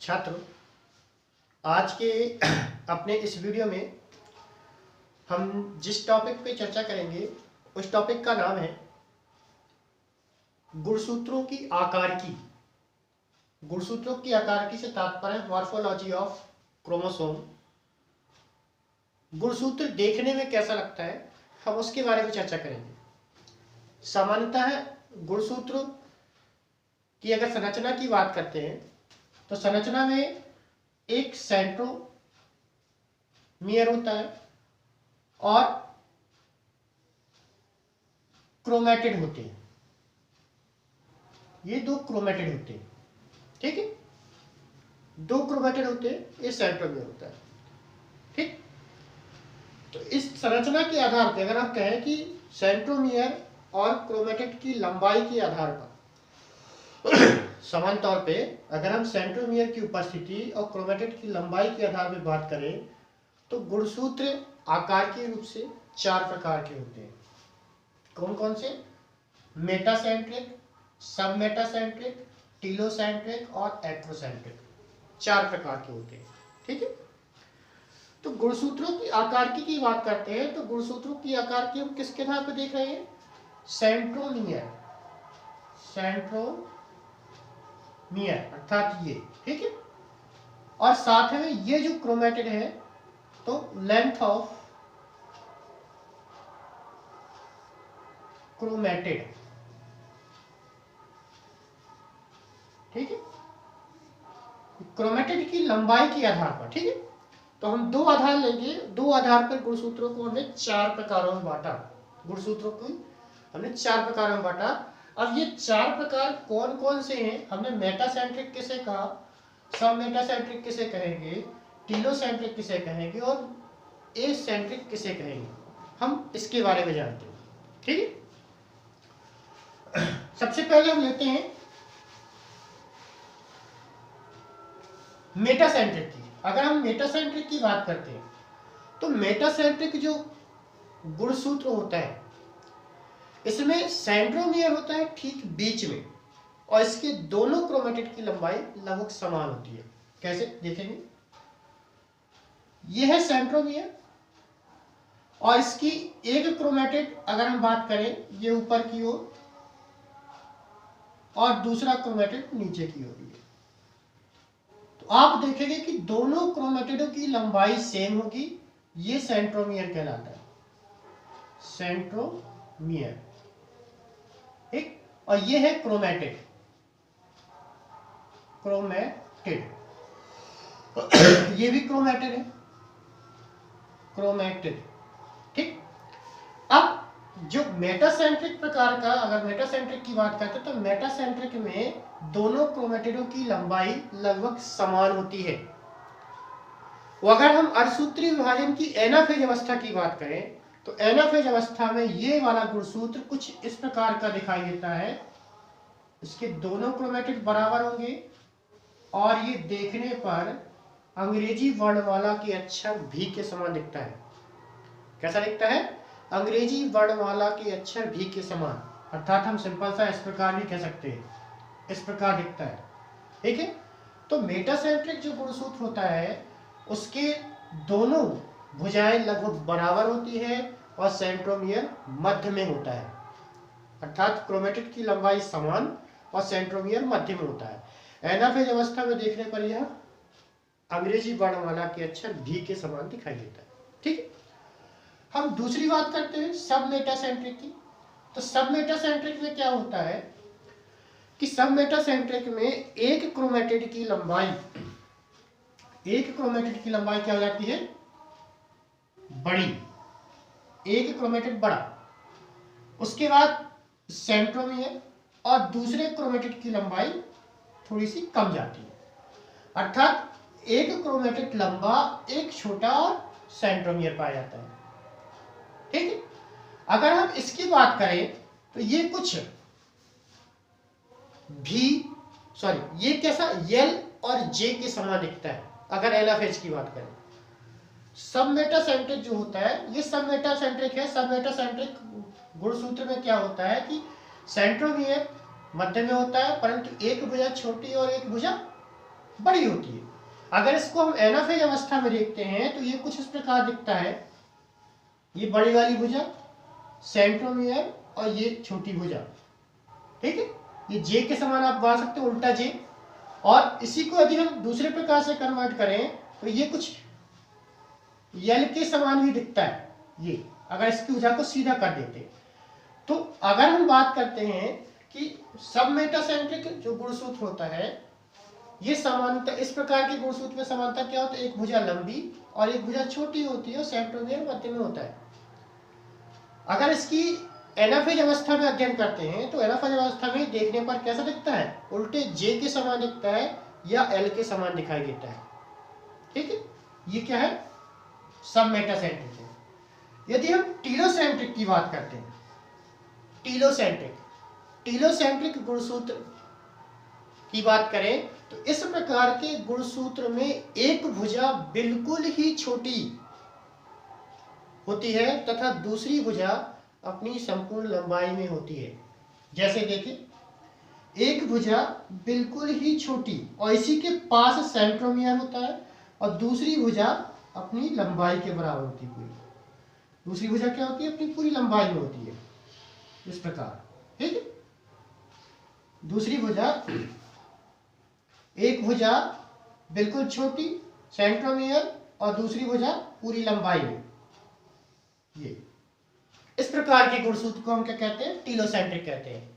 छात्र, आज के अपने इस वीडियो में हम जिस टॉपिक पे चर्चा करेंगे उस टॉपिक का नाम है गुणसूत्रों की आकारकी। गुणसूत्रों की आकारकी से तात्पर्य मॉर्फोलॉजी ऑफ क्रोमोसोम। गुणसूत्र देखने में कैसा लगता है, हम उसके बारे में चर्चा करेंगे। सामान्यतः गुणसूत्र की अगर संरचना की बात करते हैं तो संरचना में एक सेंट्रोमियर होता है और क्रोमैटिड होते हैं। ये दो क्रोमैटिड होते हैं, ठीक है। दो क्रोमैटिड होते हैं, ये सेंट्रोमियर होता है, ठीक। तो इस संरचना के आधार पर अगर आप कहें कि सेंट्रोमियर और क्रोमैटिड की लंबाई के आधार पर समान तौर पे अगर हम सेंट्रोमियर की उपस्थिति और क्रोमैटिड की लंबाई के आधार पर बात करें तो गुणसूत्र आकार के रूप से चार प्रकार के होते हैं। कौन कौन से? मेटासेंट्रिक, सब मेटासेंट्रिक, टीलोसेंट्रिक और एक्रोसेंट्रिक। चार प्रकार के होते हैं, ठीक है। तो गुणसूत्रों की आकार की बात करते हैं तो गुणसूत्रों की आकार की हम किसके आधार पर देख रहे हैं? सेंट्रोमियर, सेंट्रोमियर अर्थात ये, ठीक है। और साथ में ये जो क्रोमैटिड है तो लेंथ ऑफ क्रोमैटिड, ठीक है, क्रोमैटिड की लंबाई के आधार पर, ठीक है। तो हम दो आधार लेंगे, दो आधार पर गुणसूत्रों को हमने चार प्रकारों में बांटा। गुणसूत्रों को हमने चार प्रकारों में बांटा। अब ये चार प्रकार कौन कौन से हैं? हमने मेटासेंट्रिक किसे कहा, सब मेटासेंट्रिक किसे कहेंगे, टीलोसेंट्रिक किसे कहेंगे और एसेंट्रिक किसे कहेंगे, हम इसके बारे में जानते हैं, ठीक है। सबसे पहले हम लेते हैं मेटासेंट्रिक की। अगर हम मेटासेंट्रिक की बात करते हैं तो मेटासेंट्रिक जो गुणसूत्र होता है इसमें सेंट्रोमियर होता है ठीक बीच में और इसके दोनों क्रोमैटिड की लंबाई लगभग समान होती है। कैसे देखेंगे? यह है सेंट्रोमियर और इसकी एक क्रोमैटिड अगर हम बात करें ये ऊपर की ओर और दूसरा क्रोमैटिड नीचे की ओर है। तो आप देखेंगे कि दोनों क्रोमैटिडों की लंबाई सेम होगी। ये सेंट्रोमियर कहलाता है, सेंट्रोमियर, ठीक। और ये है क्रोमैटिड, क्रोमैटिड ये भी क्रोमैटिड है, क्रोमैटिड, ठीक। अब जो मेटासेंट्रिक प्रकार का, अगर मेटासेंट्रिक की बात करते हैं तो मेटासेंट्रिक में दोनों क्रोमैटिडों की लंबाई लगभग समान होती है। वो अगर हम अर्धसूत्रीय विभाजन की एनाफेज अवस्था की बात करें तो एनाफेज अवस्था में ये वाला गुणसूत्र कुछ इस प्रकार का दिखाई देता है। इसके दोनों क्रोमैटिड बराबर होंगे और ये देखने पर अंग्रेजी वर्णमाला के अक्षर भी के समान दिखता है। कैसा दिखता है? अंग्रेजी वर्णमाला के अक्षर भी के समान, अर्थात हम सिंपल सा इस प्रकार भी कह सकते हैं, इस प्रकार दिखता है, ठीक है। तो मेटासेंट्रिक जो गुणसूत्र होता है उसके दोनों भुजाएं लगभग बराबर होती है और सेंट्रोमियर मध्य में होता है, अर्थात क्रोमैटिड की लंबाई समान और सेंट्रोमियर मध्य में होता है। एनाफेज अवस्था में देखने पर यह अंग्रेजी वर्णमाला के अक्षर भी के समान दिखाई देता है, ठीक है। हम दूसरी बात करते हैं सब मेटासेंट्रिक की। तो सब मेटासेंट्रिक में क्या होता है कि सब मेटासेंट्रिक में एक क्रोमैटिड की लंबाई क्या हो जाती है? बड़ी, एक क्रोमैटिड बड़ा, उसके बाद सेंट्रोमियर और दूसरे क्रोमैटिड की लंबाई थोड़ी सी कम जाती है, अर्थात एक क्रोमैटिड लंबा, एक छोटा और सेंट्रोमियर पाया जाता है, ठीक है। अगर हम इसकी बात करें तो ये कुछ ये कैसा एल और जे के समान दिखता है अगर एनाफेज की बात करें। सब मेटासेंट्रिक जो होता है ये सब मेटासेंट्रिक है। सब मेटासेंट्रिक गुणसूत्र में क्या होता है कि सेंट्रोमियर मध्य में होता है, परंतु एक भुजा छोटी और एक भुजा बड़ी होती है। अगर इसको हम एनाफेज अवस्था में देखते हैं तो ये कुछ इस प्रकार दिखता है, ये बड़ी वाली भुजा, सेंट्रोमियर, और ये छोटी भुजा, ठीक है। ये जे के समान आप बना सकते हो, उल्टा जे। और इसी को यदि हम दूसरे प्रकार से कन्वर्ट करें तो ये कुछ यल के समान भी दिखता है, ये अगर इसकी भुजा को सीधा कर देते। तो अगर हम बात करते हैं कि सब मेटासेंट्रिक जो गुणसूत्र होता है, ये समानता, इस प्रकार के गुणसूत्र में समानता क्या होता है, एक भुजा लंबी और एक भुजा छोटी होती है और सेंट्रोमियर मध्य में होता है। अगर इसकी एनाफेज अवस्था में अध्ययन करते हैं तो एनाफेज अवस्था में देखने पर कैसा दिखता है, उल्टे जे के समान दिखता है या एल के समान दिखाई देता है, ठीक है। ये क्या है, सब मेटासेंट्रिक है। यदि हम टीलोसेंट्रिक की बात करते हैं, टीलोसेंट्रिक गुणसूत्र की बात करें तो इस प्रकार के गुणसूत्र में एक भुजा बिल्कुल ही छोटी होती है तथा दूसरी भुजा अपनी संपूर्ण लंबाई में होती है। जैसे देखिए, एक भुजा बिल्कुल ही छोटी और इसी के पास सेंट्रोमियर होता है और दूसरी भुजा अपनी लंबाई के बराबर होती है पूरी। दूसरी भुजा क्या होती है, अपनी पूरी लंबाई में होती है, इस प्रकार, ठीक है। दूसरी भुजा, एक भुजा बिल्कुल छोटी सेंट्रोमियर और दूसरी भुजा पूरी लंबाई में, ये इस प्रकार के गुणसूत्र को हम क्या कहते हैं, टीलोसेंट्रिक कहते हैं।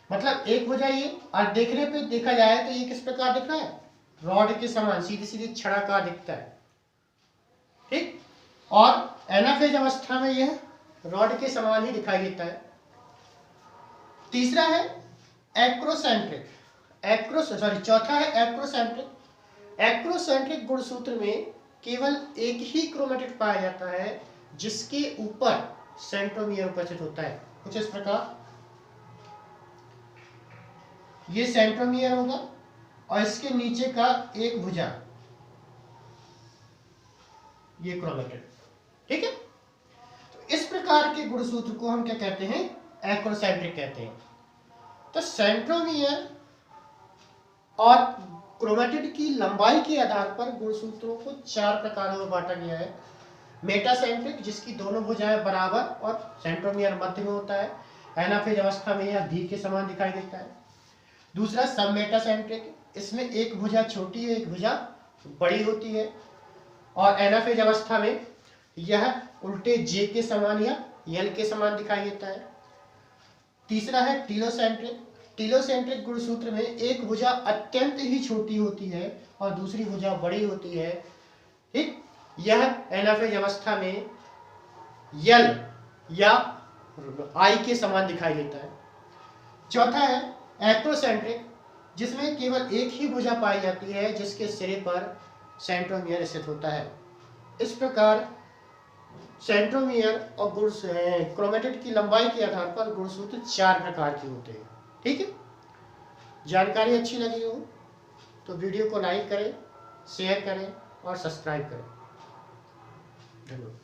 मतलब एक भुजा ये, और देखने पे देखा जाए तो ये किस प्रकार दिख रहा है, रॉड के समान सीधी सीधी छड़ाकार दिखता है, ठीक। और एनाफेज अवस्था में यह रॉड के समान ही दिखाई देता है। तीसरा है एक्रोसेंट्रिक, चौथा है एक्रोसेंट्रिक। एक्रोसेंट्रिक गुणसूत्र में केवल एक ही क्रोमेटिड पाया जाता है जिसके ऊपर सेंट्रोमियर उपस्थित होता है, कुछ इस प्रकार। ये सेंट्रोमियर होगा और इसके नीचे का एक भुजा, ये क्रोमेटिड, ठीक है। तो इस प्रकार के गुणसूत्र को हम क्या कहते हैं, एक्रोसेंट्रिक कहते हैं। तो सेंट्रोमियर और क्रोमेटिड की लंबाई के आधार पर गुणसूत्रों को 4 प्रकारों में बांटा गया है। मेटासेंट्रिक, जिसकी दोनों भुजाएं बराबर और सेंट्रोमियर मध्य में होता है, एनाफेज अवस्था में यह वी के समान दिखाई देता है। दूसरा सब मेटासेंट्रिक, इसमें एक भुजा छोटी है, एक भुजा बड़ी होती है और एनाफेज अवस्था में यह उल्टे जे के समान या यल के समान दिखाई देता है। तीसरा है टीलोसेंट्रिक। टीलोसेंट्रिक गुणसूत्र में एक भुजा अत्यंत ही छोटी होती है और दूसरी भुजा बड़ी होती है, ठीक। यह एनाफेज अवस्था में यल या आई के समान दिखाई देता है। चौथा है एक्रोसेंट्रिक, जिसमें केवल एक ही भुजा पाई जाती है जिसके सिरे पर सेंट्रोमियर स्थित होता है। इस प्रकार सेंट्रोमियर और क्रोमेटिड की लंबाई के आधार पर गुणसूत्र 4 प्रकार के होते हैं, ठीक है। जानकारी अच्छी लगी हो तो वीडियो को लाइक करें, शेयर करें और सब्सक्राइब करें। धन्यवाद।